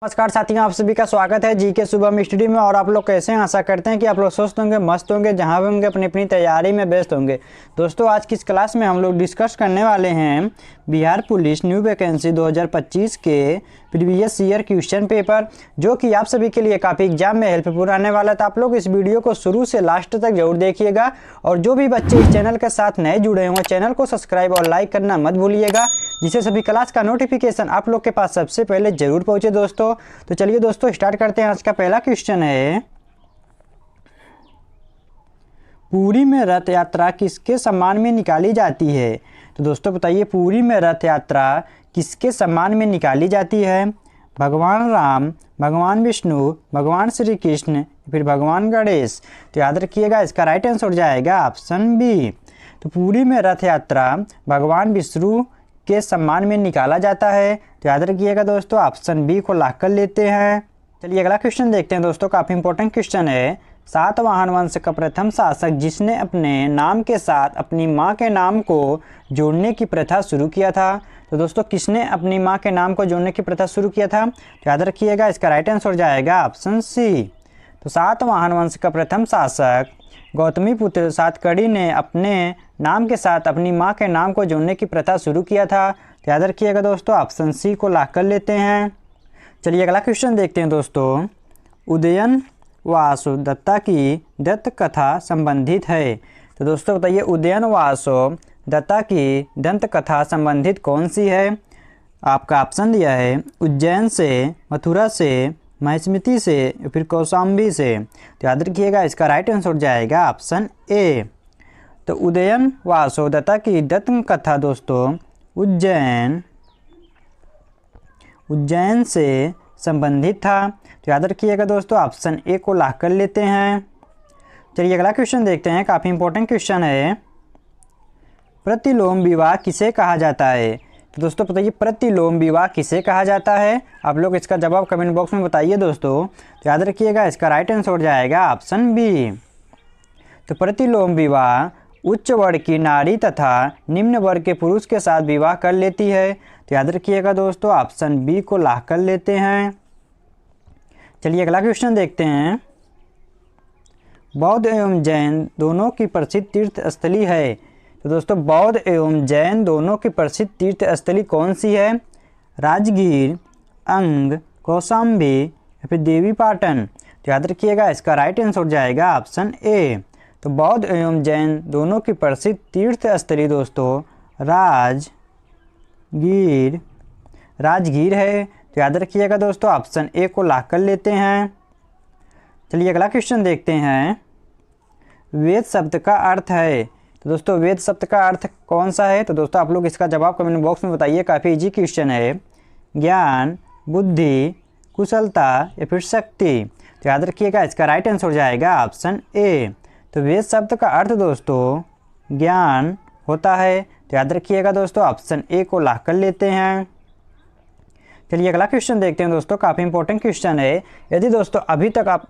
नमस्कार साथियों, आप सभी का स्वागत है जी के शुभम स्टूडियो में। और आप लोग कैसे हैं? आशा करते हैं कि आप लोग स्वस्थ होंगे, मस्त होंगे, जहां भी होंगे अपनी अपनी तैयारी में व्यस्त होंगे। दोस्तों, आज की इस क्लास में हम लोग डिस्कस करने वाले हैं बिहार पुलिस न्यू वैकेंसी 2025 के प्रीवियस ईयर क्वेश्चन पेपर, जो कि आप सभी के लिए काफ़ी एग्जाम में हेल्पफुल रहने वाला था। आप लोग इस वीडियो को शुरू से लास्ट तक जरूर देखिएगा। और जो भी बच्चे इस चैनल के साथ नए जुड़े हुए, चैनल को सब्सक्राइब और लाइक करना मत भूलिएगा, जिससे सभी क्लास का नोटिफिकेशन आप लोग के पास सबसे पहले जरूर पहुंचे। दोस्तों, तो चलिए दोस्तों स्टार्ट करते हैं। आज का पहला क्वेश्चन है, पुरी में रथ यात्रा किसके सम्मान में निकाली जाती है? तो दोस्तों बताइए, पुरी में रथ यात्रा किसके सम्मान में निकाली जाती है? भगवान राम, भगवान विष्णु, भगवान श्री कृष्ण, फिर भगवान गणेश? तो याद रखिएगा, इसका राइट आंसर हो जाएगा ऑप्शन बी। तो पुरी में रथ यात्रा भगवान विष्णु के सम्मान में निकाला जाता है। तो याद रखिएगा दोस्तों, ऑप्शन बी को लॉक कर लेते हैं। चलिए अगला क्वेश्चन देखते हैं दोस्तों, काफ़ी इंपॉर्टेंट क्वेश्चन है। सातवाहन वंश का प्रथम शासक जिसने अपने नाम के साथ अपनी मां के नाम को जोड़ने की प्रथा शुरू किया था? तो दोस्तों, किसने अपनी मां के नाम को जोड़ने की प्रथा शुरू किया था? तो याद रखिएगा, इसका राइट आंसर हो जाएगा ऑप्शन सी। तो सातवाहन वंश का प्रथम शासक गौतमीपुत्र सातकर्णी ने अपने नाम के साथ अपनी मां के नाम को जोड़ने की प्रथा शुरू किया था। तो याद रखिएगा दोस्तों, ऑप्शन सी को लॉक कर लेते हैं। चलिए अगला क्वेश्चन देखते हैं दोस्तों, उदयन वासु दत्ता की दत्त कथा संबंधित है? तो दोस्तों बताइए, उदयन वासु दत्ता की दंत कथा संबंधित कौन सी है? आपका ऑप्शन दिया है उज्जैन से, मथुरा से, महिष्मती से, फिर कौशाम्बी से। तो याद रखिएगा, इसका राइट आंसर हो जाएगा ऑप्शन ए। तो उदयन वासु दत्ता की दत्त कथा दोस्तों उज्जैन से संबंधित था। तो याद रखिएगा दोस्तों, ऑप्शन ए को लॉक कर लेते हैं। चलिए अगला क्वेश्चन देखते हैं, काफ़ी इंपॉर्टेंट क्वेश्चन है। प्रतिलोम विवाह किसे कहा जाता है? तो दोस्तों बताइए, प्रतिलोम विवाह किसे कहा जाता है? आप लोग इसका जवाब कमेंट बॉक्स में बताइए दोस्तों। तो याद रखिएगा, इसका राइट आंसर हो जाएगा ऑप्शन बी। तो प्रतिलोम विवाह उच्च वर्ग की नारी तथा निम्न वर्ग के पुरुष के साथ विवाह कर लेती है। तो याद रखिएगा दोस्तों, ऑप्शन बी को लॉक कर लेते हैं। चलिए अगला क्वेश्चन देखते हैं, बौद्ध एवं जैन दोनों की प्रसिद्ध तीर्थ स्थली है? तो दोस्तों, बौद्ध एवं जैन दोनों की प्रसिद्ध तीर्थ स्थली कौन सी है? राजगीर, अंग, कौशाम्बी, या फिर देवी पाटन? तो याद रखिएगा, इसका राइट आंसर हो जाएगा ऑप्शन ए। तो बौद्ध एवं जैन दोनों की प्रसिद्ध तीर्थ स्थली दोस्तों राजगीर है। तो याद रखिएगा दोस्तों, ऑप्शन ए को लॉक कर लेते हैं। चलिए अगला क्वेश्चन देखते हैं, वेद शब्द का अर्थ है? तो दोस्तों, वेद शब्द का अर्थ कौन सा है? तो दोस्तों आप लोग इसका जवाब कमेंट बॉक्स में बताइए। काफ़ी इजी क्वेश्चन है। ज्ञान, बुद्धि, कुशलता, या फिर शक्ति? तो याद रखिएगा, इसका राइट आंसर हो जाएगा ऑप्शन ए। तो वेद शब्द का अर्थ दोस्तों ज्ञान होता है। तो याद रखिएगा दोस्तों, ऑप्शन ए को लॉक कर लेते हैं। चलिए अगला क्वेश्चन देखते हैं दोस्तों, काफ़ी इंपॉर्टेंट क्वेश्चन है। यदि दोस्तों अभी तक आप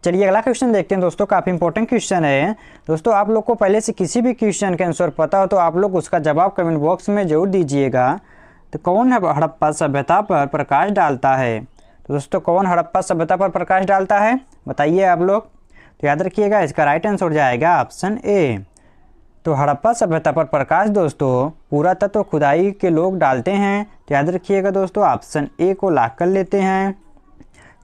चलिए अगला क्वेश्चन देखते हैं दोस्तों, काफ़ी इंपॉर्टेंट क्वेश्चन है। दोस्तों, आप लोग को पहले से किसी भी क्वेश्चन का आंसर पता हो तो आप लोग उसका जवाब कमेंट बॉक्स में जरूर दीजिएगा। तो कौन हड़प्पा सभ्यता पर प्रकाश डालता है? तो दोस्तों, कौन हड़प्पा सभ्यता पर प्रकाश डालता है? बताइए आप लोग। तो याद रखिएगा, इसका राइट आंसर हो जाएगा ऑप्शन ए। तो हड़प्पा सभ्यता पर प्रकाश दोस्तों पुरातत्व खुदाई के लोग डालते हैं। तो याद रखिएगा दोस्तों, ऑप्शन ए को लॉक कर लेते हैं।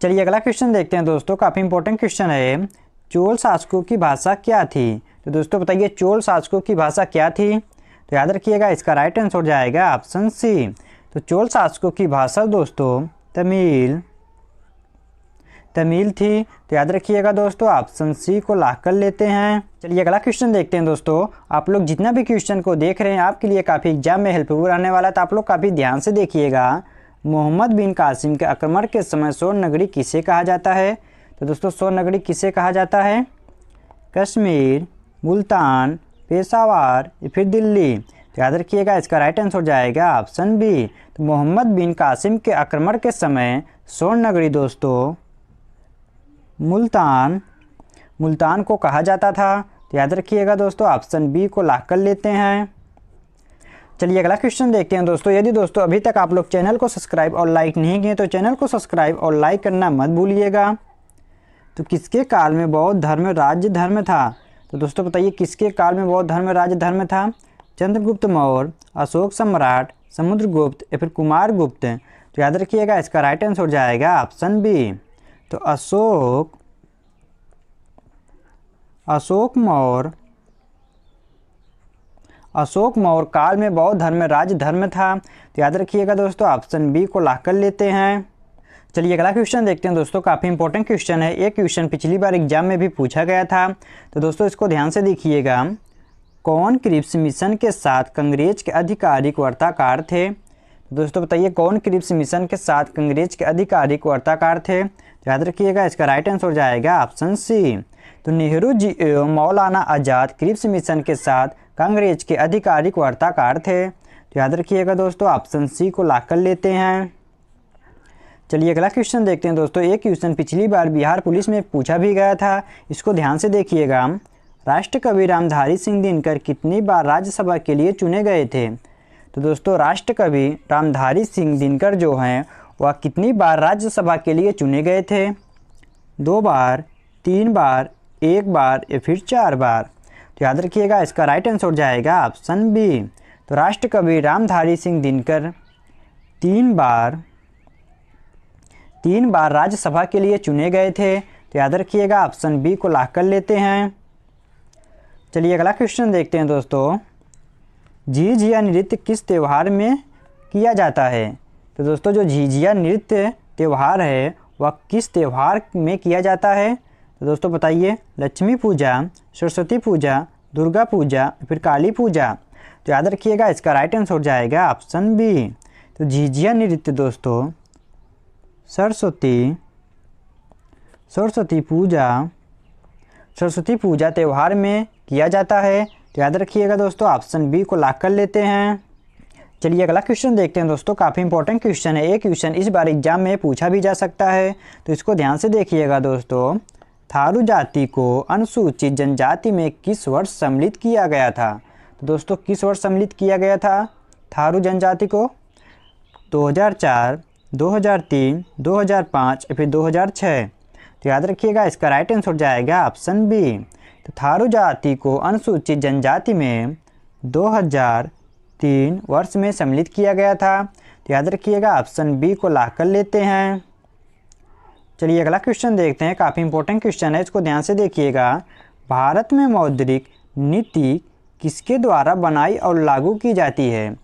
चलिए अगला क्वेश्चन देखते हैं दोस्तों, काफ़ी इंपॉर्टेंट क्वेश्चन है। चोल शासकों की भाषा क्या थी? तो दोस्तों बताइए, चोल शासकों की भाषा क्या थी? तो याद रखिएगा, इसका राइट आंसर हो जाएगा ऑप्शन सी। तो चोल शासकों की भाषा दोस्तों तमिल थी। तो याद रखिएगा दोस्तों, ऑप्शन सी को लॉक कर लेते हैं। चलिए अगला क्वेश्चन देखते हैं दोस्तों, आप लोग जितना भी क्वेश्चन को देख रहे हैं आपके लिए काफ़ी एग्जाम में हेल्पफुल रहने वाला है, तो आप लोग काफ़ी ध्यान से देखिएगा। मोहम्मद बिन कासिम के आक्रमण के समय स्वर्ण नगरी किसे कहा जाता है? तो दोस्तों, स्वर्ण नगरी किसे कहा जाता है? कश्मीर, मुल्तान, पेशावर, या फिर दिल्ली? तो याद रखिएगा, इसका राइट आंसर हो जाएगा ऑप्शन बी। तो मोहम्मद बिन कासिम के आक्रमण के समय स्वर्ण नगरी दोस्तों मुल्तान को कहा जाता था। तो याद रखिएगा दोस्तों, ऑप्शन बी को लॉक कर लेते हैं। चलिए अगला क्वेश्चन देखते हैं दोस्तों। यदि दोस्तों अभी तक आप लोग चैनल को सब्सक्राइब और लाइक नहीं किए तो चैनल को सब्सक्राइब और लाइक करना मत भूलिएगा। तो किसके काल में बौद्ध धर्म राज्य धर्म था? तो दोस्तों बताइए किसके काल में बौद्ध धर्म राज्य धर्म था? चंद्रगुप्त मौर्य, अशोक सम्राट, समुद्रगुप्त या फिर कुमारगुप्त? तो याद रखिएगा इसका राइट आंसर हो जाएगा ऑप्शन बी। तो अशोक मौर्य काल में बौद्ध धर्म राज्य धर्म था। तो याद रखिएगा दोस्तों ऑप्शन बी को लॉक कर लेते हैं। चलिए अगला क्वेश्चन देखते हैं दोस्तों। काफ़ी इंपॉर्टेंट क्वेश्चन है। एक क्वेश्चन पिछली बार एग्जाम में भी पूछा गया था, तो दोस्तों इसको ध्यान से देखिएगा। कौन क्रिप्स मिशन के साथ कांग्रेस के आधिकारिक वार्ताकार थे? तो दोस्तों बताइए कौन क्रिप्स मिशन के साथ कांग्रेस के आधिकारिक वार्ताकार थे? तो याद रखिएगा इसका राइट आंसर हो जाएगा ऑप्शन सी। तो नेहरू जी एवं मौलाना आज़ाद क्रिप्स मिशन के साथ कांग्रेस के आधिकारिक वार्ताकार थे। तो याद रखिएगा दोस्तों ऑप्शन सी को लॉक कर लेते हैं। चलिए अगला क्वेश्चन देखते हैं दोस्तों। एक क्वेश्चन पिछली बार बिहार पुलिस में पूछा भी गया था, इसको ध्यान से देखिएगा। राष्ट्रकवि रामधारी सिंह दिनकर कितनी बार राज्यसभा के लिए चुने गए थे? तो दोस्तों राष्ट्रकवि रामधारी सिंह दिनकर जो हैं वह कितनी बार राज्यसभा के लिए चुने गए थे? 2 बार, 3 बार, 1 बार या फिर 4 बार? तो याद रखिएगा इसका राइट आंसर हो जाएगा ऑप्शन बी। तो राष्ट्रकवि रामधारी सिंह दिनकर 3 बार राज्यसभा के लिए चुने गए थे। तो याद रखिएगा ऑप्शन बी को लॉक कर लेते हैं। चलिए अगला क्वेश्चन देखते हैं दोस्तों। झिझिया नृत्य किस त्यौहार में किया जाता है? तो दोस्तों जो झिझिया नृत्य त्यौहार है वह किस त्यौहार में किया जाता है? तो दोस्तों बताइए लक्ष्मी पूजा, सरस्वती पूजा, दुर्गा पूजा फिर काली पूजा? तो याद रखिएगा इसका राइट आंसर हो जाएगा ऑप्शन बी। तो झिझिया नृत्य दोस्तों सरस्वती पूजा त्यौहार में किया जाता है। तो याद रखिएगा दोस्तों ऑप्शन बी को लॉक कर लेते हैं। चलिए अगला क्वेश्चन देखते हैं दोस्तों। काफ़ी इंपॉर्टेंट क्वेश्चन है। एक क्वेश्चन इस बार एग्जाम में पूछा भी जा सकता है, तो इसको ध्यान से देखिएगा दोस्तों। थारू जाति को अनुसूचित जनजाति में किस वर्ष सम्मिलित किया गया था? तो दोस्तों किस वर्ष सम्मिलित किया गया था थारू जनजाति को? 2004, 2003, 2005 या फिर 2006? तो याद रखिएगा इसका राइट आंसर हो जाएगा ऑप्शन बी। तो थारू जाति को अनुसूचित जनजाति में 2003 वर्ष में सम्मिलित किया गया था। तो याद रखिएगा ऑप्शन बी को लॉक कर लेते हैं। चलिए अगला क्वेश्चन देखते हैं। काफ़ी इंपॉर्टेंट क्वेश्चन है, इसको ध्यान से देखिएगा। भारत में मौद्रिक नीति किसके द्वारा बनाई और लागू की जाती है?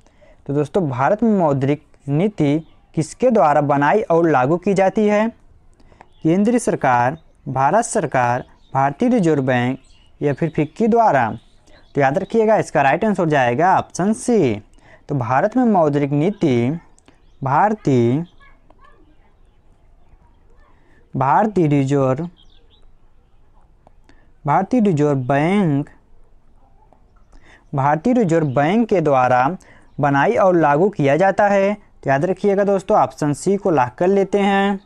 तो दोस्तों भारत में मौद्रिक नीति किसके द्वारा बनाई और लागू की जाती है? केंद्रीय सरकार, भारत सरकार, भारतीय रिजर्व बैंक या फिर फिक्की द्वारा? तो याद रखिएगा इसका राइट आंसर हो जाएगा ऑप्शन सी। तो भारत में मौद्रिक नीति भारतीय रिजर्व बैंक के द्वारा बनाई और लागू किया जाता है। तो याद रखिएगा दोस्तों ऑप्शन सी को लॉक कर लेते हैं।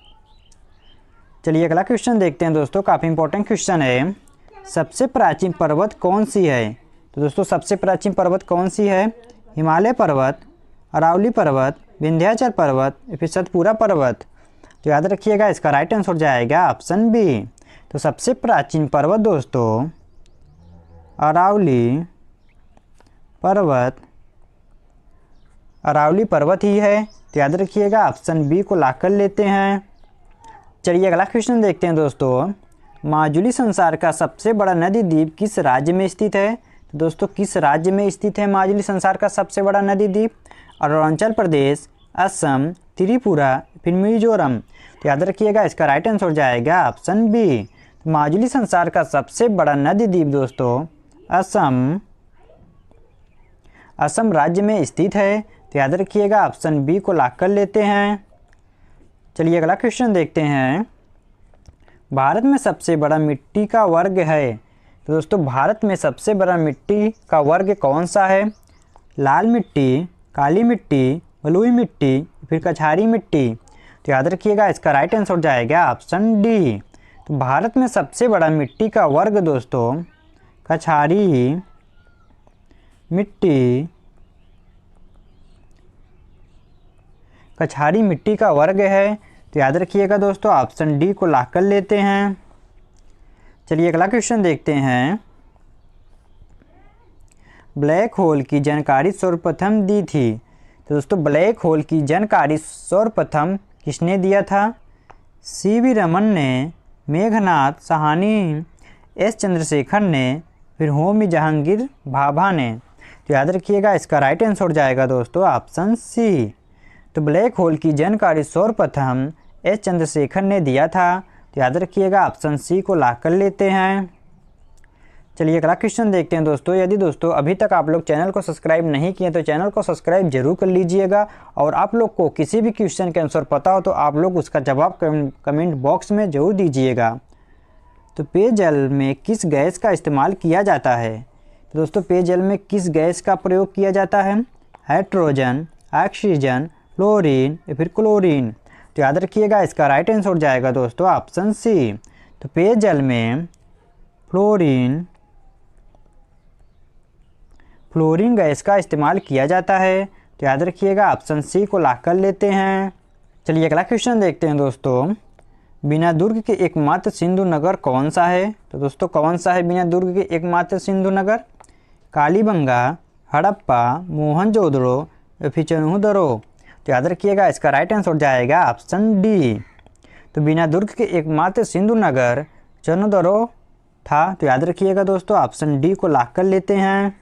चलिए अगला क्वेश्चन देखते हैं दोस्तों। काफ़ी इंपॉर्टेंट क्वेश्चन है। सबसे प्राचीन पर्वत कौन सी है? तो दोस्तों सबसे प्राचीन पर्वत कौन सी है? हिमालय पर्वत, अरावली पर्वत, विंध्याचल पर्वत या फिर सतपुरा पर्वत? तो याद रखिएगा इसका राइट आंसर हो जाएगा ऑप्शन बी। तो सबसे प्राचीन पर्वत दोस्तों अरावली पर्वत ही है। तो याद रखिएगा ऑप्शन बी को लॉक कर लेते हैं। चलिए अगला क्वेश्चन देखते हैं दोस्तों। माजुली संसार का सबसे बड़ा नदी द्वीप किस राज्य में स्थित है? तो दोस्तों किस राज्य में स्थित है माजुली संसार का सबसे बड़ा नदी द्वीप? अरुणाचल प्रदेश, असम, त्रिपुरा फिर मिजोरम? तो याद रखिएगा इसका राइट आंसर हो जाएगा ऑप्शन बी। तो माजुली संसार का सबसे बड़ा नदी द्वीप दोस्तों असम राज्य में स्थित है। तो याद रखिएगा ऑप्शन बी को लॉक कर लेते हैं। चलिए अगला क्वेश्चन देखते हैं। भारत में सबसे बड़ा मिट्टी का वर्ग है? तो दोस्तों भारत में सबसे बड़ा मिट्टी का वर्ग कौन सा है? लाल मिट्टी, काली मिट्टी, बलुई मिट्टी फिर कछारी मिट्टी? तो याद रखिएगा इसका राइट आंसर हो जाएगा ऑप्शन डी। तो भारत में सबसे बड़ा मिट्टी का वर्ग दोस्तों कछारी मिट्टी कछारी मिट्टी का वर्ग है? तो याद रखिएगा दोस्तों ऑप्शन डी को लॉक कर लेते हैं। चलिए अगला क्वेश्चन देखते हैं। ब्लैक होल की जानकारी सर्वप्रथम दी थी? तो दोस्तों ब्लैक होल की जानकारी सर्वप्रथम किसने दिया था? सीवी रमन ने, मेघनाथ साहनी, एस चंद्रशेखर ने, फिर होमी जहांगीर भाभा ने? तो याद रखिएगा इसका राइट आंसर हो जाएगा दोस्तों ऑप्शन सी। तो ब्लैक होल की जानकारी सर्वप्रथम एस चंद्रशेखर ने दिया था। तो याद रखिएगा ऑप्शन सी को लॉक कर लेते हैं। चलिए अगला क्वेश्चन देखते हैं दोस्तों। यदि दोस्तों अभी तक आप लोग चैनल को सब्सक्राइब नहीं किए तो चैनल को सब्सक्राइब जरूर कर लीजिएगा, और आप लोग को किसी भी क्वेश्चन के आंसर पता हो तो आप लोग उसका जवाब कमेंट बॉक्स में जरूर दीजिएगा। तो पेयजल में किस गैस का इस्तेमाल किया जाता है? तो दोस्तों पेयजल में किस गैस का प्रयोग किया जाता है? हाइड्रोजन, ऑक्सीजन, फ्लोरीन या फिर क्लोरीन? तो याद रखिएगा इसका राइट आंसर हो जाएगा दोस्तों ऑप्शन सी। तो पेयजल में फ्लोरीन गैस का इस्तेमाल किया जाता है। तो याद रखिएगा ऑप्शन सी को लॉक कर लेते हैं। चलिए अगला क्वेश्चन देखते हैं दोस्तों। बिना दुर्ग के एकमात्र सिंधु नगर कौन सा है? तो दोस्तों कौन सा है बिना दुर्ग के एकमात्र सिंधु नगर? कालीबंगा, हड़प्पा, मोहनजोदड़ो या फिर चन्हूदरो? तो याद रखिएगा इसका राइट आंसर हो जाएगा ऑप्शन डी। तो बिना दुर्ग के एकमात्र सिंधु नगर चन्हूदरो था। तो याद रखिएगा दोस्तों ऑप्शन डी को लॉक कर लेते हैं।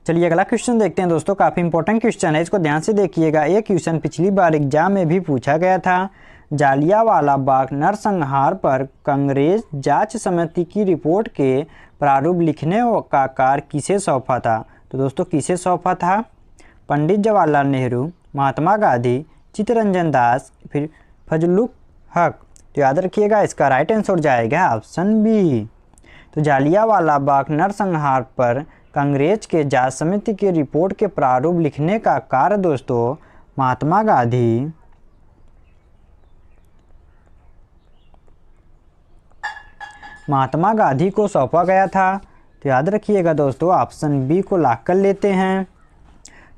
चलिए अगला क्वेश्चन देखते हैं दोस्तों। काफ़ी इंपॉर्टेंट क्वेश्चन है, इसको ध्यान से देखिएगा। ये क्वेश्चन पिछली बार एग्जाम में भी पूछा गया था। जालियांवाला बाग नरसंहार पर कांग्रेस जांच समिति की रिपोर्ट के प्रारूप लिखने का कार्य किसे सौंपा था? तो दोस्तों किसे सौंपा था? पंडित जवाहरलाल नेहरू, महात्मा गांधी, चित्तरंजन दास, फिर फजलुल हक? तो याद रखिएगा इसका राइट आंसर हो जाएगा ऑप्शन बी। तो जालियांवाला बाग नरसंहार पर कांग्रेस के जांच समिति की रिपोर्ट के प्रारूप लिखने का कार्य दोस्तों महात्मा गांधी को सौंपा गया था। तो याद रखिएगा दोस्तों ऑप्शन बी को लॉक कर लेते हैं।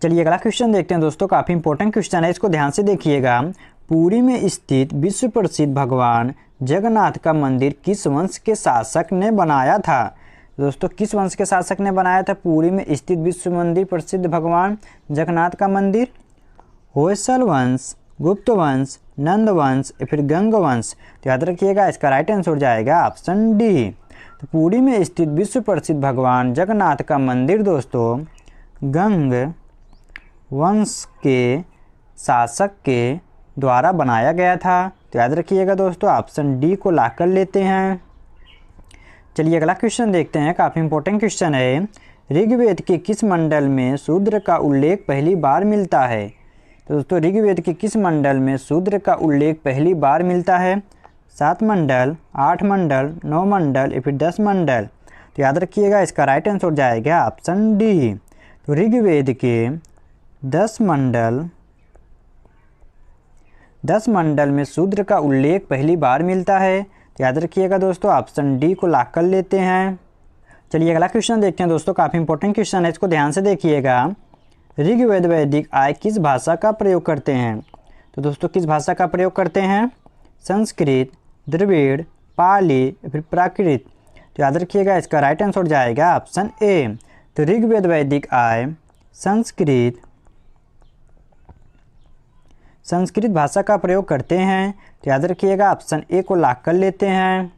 चलिए अगला क्वेश्चन देखते हैं दोस्तों। काफ़ी इंपॉर्टेंट क्वेश्चन है, इसको ध्यान से देखिएगा। पुरी में स्थित विश्व प्रसिद्ध भगवान जगन्नाथ का मंदिर किस वंश के शासक ने बनाया था? दोस्तों किस वंश के शासक ने बनाया था पुरी में स्थित विश्व मंदिर प्रसिद्ध भगवान जगन्नाथ का मंदिर? होयसल वंश, गुप्त वंश, नंद वंश या फिर गंग वंश? तो याद रखिएगा इसका राइट आंसर हो जाएगा ऑप्शन डी। तो पुरी में स्थित विश्व प्रसिद्ध भगवान जगन्नाथ का मंदिर दोस्तों गंग वंश के शासक के द्वारा बनाया गया था। तो याद रखिएगा दोस्तों ऑप्शन डी को लॉक कर लेते हैं। चलिए अगला क्वेश्चन देखते हैं। काफ़ी इंपॉर्टेंट क्वेश्चन है। ऋग्वेद के किस मंडल में शूद्र का उल्लेख पहली बार मिलता है? तो दोस्तों ऋग्वेद के किस मंडल में शूद्र का उल्लेख पहली बार मिलता है? 7 मंडल, 8 मंडल, 9 मंडल या फिर 10 मंडल? तो याद रखिएगा इसका राइट आंसर हो जाएगा ऑप्शन डी। तो ऋग्वेद के 10 मंडल में शूद्र का उल्लेख पहली बार मिलता है। तो याद रखिएगा दोस्तों ऑप्शन डी को लॉक कर लेते हैं। चलिए अगला क्वेश्चन देखते हैं दोस्तों। काफ़ी इंपॉर्टेंट क्वेश्चन है, इसको ध्यान से देखिएगा। ऋग्वेद वैदिक आय किस भाषा का प्रयोग करते हैं? तो दोस्तों किस भाषा का प्रयोग करते हैं? संस्कृत, द्रविड़, पाली या फिर प्राकृत? तो याद रखिएगा इसका राइट आंसर हो जाएगा ऑप्शन ए। तो ऋग्वेद वैदिक आय संस्कृत भाषा का प्रयोग करते हैं। तो याद रखिएगा ऑप्शन ए को लॉक कर लेते हैं।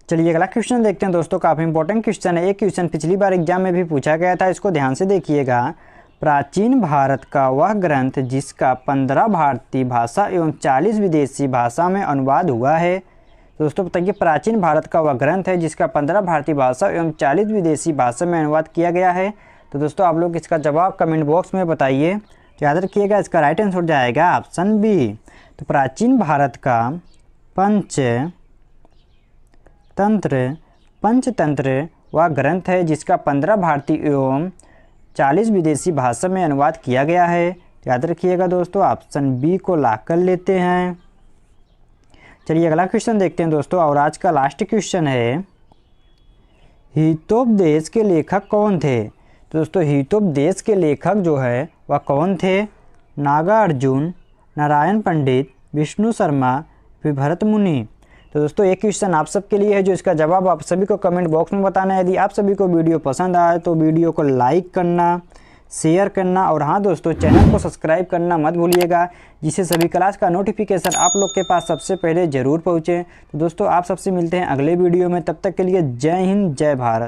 चलिए अगला क्वेश्चन देखते हैं दोस्तों। काफ़ी इंपॉर्टेंट क्वेश्चन है, एक क्वेश्चन पिछली बार एग्जाम में भी पूछा गया था, इसको ध्यान से देखिएगा। प्राचीन भारत का वह ग्रंथ जिसका 15 भारतीय भाषा एवं 40 विदेशी भाषा में अनुवाद हुआ है? दोस्तों बताइए प्राचीन भारत का वह ग्रंथ है जिसका 15 भारतीय भाषा एवं 40 विदेशी भाषा में अनुवाद किया गया है। तो दोस्तों आप लोग इसका जवाब कमेंट बॉक्स में बताइए। तो याद रखिएगा इसका राइट आंसर हो जाएगा ऑप्शन बी। तो प्राचीन भारत का पंचतंत्र वह ग्रंथ है जिसका 15 भारतीय एवं 40 विदेशी भाषा में अनुवाद किया गया है। तो याद रखिएगा दोस्तों ऑप्शन बी को लॉक कर लेते हैं। चलिए अगला क्वेश्चन देखते हैं दोस्तों, और आज का लास्ट क्वेश्चन है। हितोपदेश के लेखक कौन थे? तो दोस्तों हितोपदेश के लेखक जो है वह कौन थे? नागार्जुन, नारायण पंडित, विष्णु शर्मा, फिर भरत मुनि। तो दोस्तों एक क्वेश्चन आप सबके लिए है जो इसका जवाब आप सभी को कमेंट बॉक्स में बताना है। यदि आप सभी को वीडियो पसंद आए तो वीडियो को लाइक करना, शेयर करना और हाँ दोस्तों चैनल को सब्सक्राइब करना मत भूलिएगा, जिससे सभी क्लास का नोटिफिकेशन आप लोग के पास सबसे पहले ज़रूर पहुँचे। तो दोस्तों आप सबसे मिलते हैं अगले वीडियो में, तब तक के लिए जय हिंद, जय भारत।